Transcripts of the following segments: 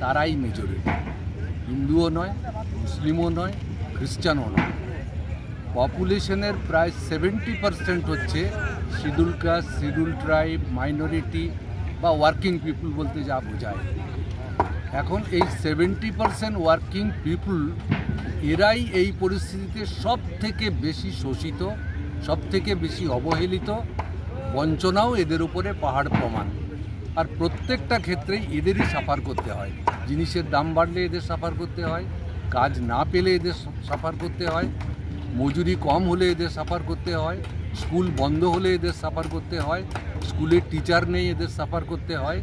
তারাই মেজরিটি। হিন্দুও নয়, মুসলিমও নয়, খ্রিস্টানও নয়। পপুলেশনের প্রায় 70% হচ্ছে scheduled caste, scheduled tribe, minority বা ওয়ার্কিং পিপুল বলতে যা বোঝায়। এখন এই 70% ওয়ার্কিং পিপুল এরাই এই পরিস্থিতিতে সব থেকে বেশি শোষিত, সব থেকে বেশি অবহেলিত। বঞ্চনাও এদের উপরে পাহাড় প্রমাণ। আর প্রত্যেকটা ক্ষেত্রেই এদেরই সাফার করতে হয়। জিনিসের দাম বাড়লে এদের সাফার করতে হয়, কাজ না পেলে এদের সাফার করতে হয়, মজুরি কম হলে এদের সাফার করতে হয়, স্কুল বন্ধ হলে এদের সাফার করতে হয়, স্কুলের টিচার নেই এদের সাফার করতে হয়।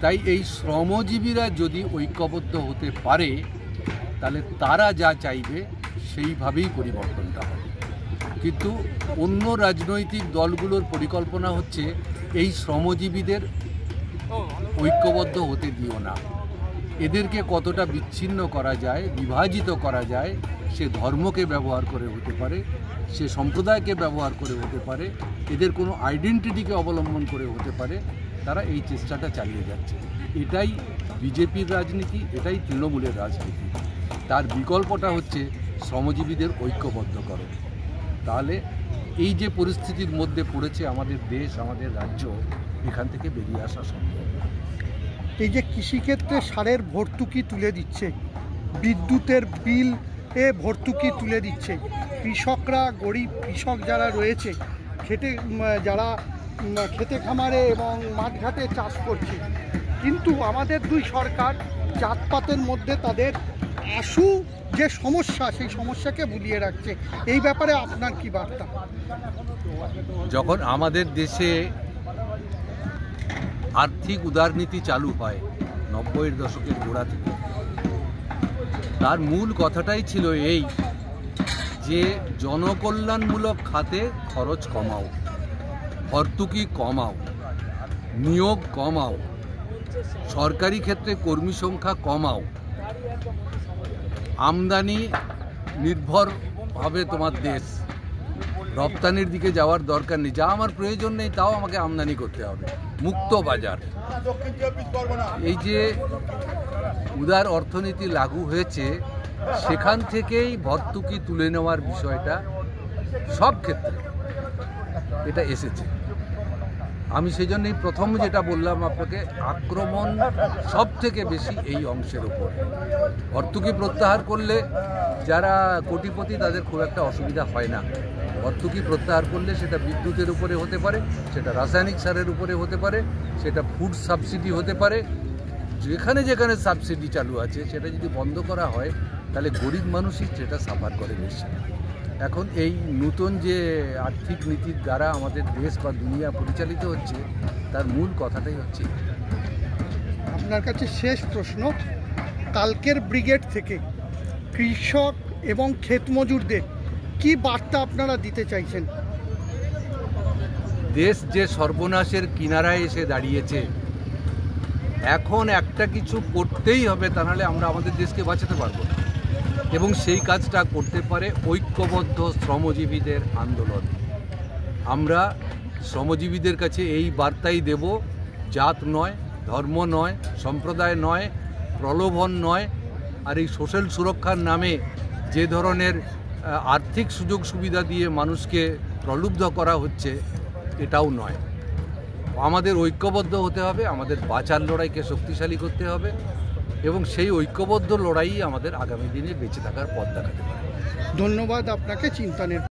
তাই এই শ্রমজীবীরা যদি ঐক্যবদ্ধ হতে পারে তাহলে তারা যা চাইবে সেইভাবেই পরিবর্তনটা হবে। কিন্তু অন্য রাজনৈতিক দলগুলোর পরিকল্পনা হচ্ছে এই শ্রমজীবীদের ঐক্যবদ্ধ হতে দিও না। এদেরকে কতটা বিচ্ছিন্ন করা যায়, বিভাজিত করা যায়, সে ধর্মকে ব্যবহার করে হতে পারে, সে সম্প্রদায়কে ব্যবহার করে হতে পারে, এদের কোনো আইডেন্টিটিকে অবলম্বন করে হতে পারে। তারা এই চেষ্টাটা চালিয়ে যাচ্ছে। এটাই বিজেপির রাজনীতি, এটাই তৃণমূলের রাজনীতি। তার বিকল্পটা হচ্ছে শ্রমজীবীদের ঐক্যবদ্ধকরণ। তাহলে এই যে পরিস্থিতির মধ্যে পড়েছে আমাদের দেশ, আমাদের রাজ্য, এখান থেকে বেরিয়ে আসা সম্ভব। এই যে কৃষিক্ষেত্রে সারের ভর্তুকি তুলে দিচ্ছে, বিদ্যুতের বিল ভর্তুকি তুলে দিচ্ছে, কৃষকরা, গরিব কৃষক যারা রয়েছে, যারা খেতে খামারে এবং মাঠঘাটে চাষ করছে, কিন্তু আমাদের দুই সরকার জাতপাতের মধ্যে তাদের আশু যে সমস্যা, সেই সমস্যাকে ভুলিয়ে রাখছে। এই ব্যাপারে আপনার কি বার্তা? যখন আমাদের দেশে আর্থিক উদারনীতি চালু হয় 90-এর দশকের গোড়া থেকে, তার মূল কথাটাই ছিল এই যে জনকল্যাণমূলক খাতে খরচ কমাও, ভর্তুকি কমাও, নিয়োগ কমাও, সরকারি ক্ষেত্রে কর্মী সংখ্যা কমাও, আমদানি নির্ভর হবে তোমার দেশ, রপ্তানির দিকে যাওয়ার দরকার নেই, যা আমার প্রয়োজন নেই তাও আমাকে আমদানি করতে হবে, মুক্ত বাজার। এই যে উদার অর্থনীতি লাগু হয়েছে, সেখান থেকেই ভর্তুকি তুলে নেওয়ার বিষয়টা সব ক্ষেত্রে এটা এসেছে। আমি সেই জন্যই প্রথম যেটা বললাম আপনাকে, আক্রমণ সব থেকে বেশি এই অংশের উপর। ভর্তুকি প্রত্যাহার করলে যারা কোটিপতি তাদের খুব একটা অসুবিধা হয় না। ভর্তুকি প্রত্যাহার করলে সেটা বিদ্যুতের উপরে হতে পারে, সেটা রাসায়নিক সারের উপরে হতে পারে, সেটা ফুড সাবসিডি হতে পারে, যেখানে যেখানে সাবসিডি চালু আছে সেটা যদি বন্ধ করা হয় তাহলে গরিব মানুষই সেটা সাফার করে বেশি। এখন এই নতুন যে আর্থিক নীতির দ্বারা আমাদের দেশ বা দুনিয়া পরিচালিত হচ্ছে, তার মূল কথাটাই হচ্ছে। আপনার কাছে শেষ প্রশ্ন, কালকের ব্রিগেড থেকে কৃষক এবং ক্ষেত মজুরদের কি বার্তা আপনারা দিতে চাইছেন? দেশ যে সর্বনাশের কিনারায় এসে দাঁড়িয়েছে, এখন একটা কিছু করতেই হবে, তা নাহলে আমরা আমাদের দেশকে বাঁচাতে পারবো না। এবং সেই কাজটা করতে পারে ঐক্যবদ্ধ শ্রমজীবীদের আন্দোলন। আমরা শ্রমজীবীদের কাছে এই বার্তাই দেব, জাত নয়, ধর্ম নয়, সম্প্রদায় নয়, প্রলোভন নয়, আর এই সোশ্যাল সুরক্ষার নামে যে ধরনের আর্থিক সুযোগ সুবিধা দিয়ে মানুষকে প্রলুব্ধ করা হচ্ছে, এটাও নয়। আমাদের ঐক্যবদ্ধ হতে হবে, আমাদের বাঁচার লড়াইকে শক্তিশালী করতে হবে, এবং সেই ঐক্যবদ্ধ লড়াই আমাদের আগামী দিনে বেঁচে থাকার পথ দেখাতে পারে। ধন্যবাদ আপনাকে চিন্তানের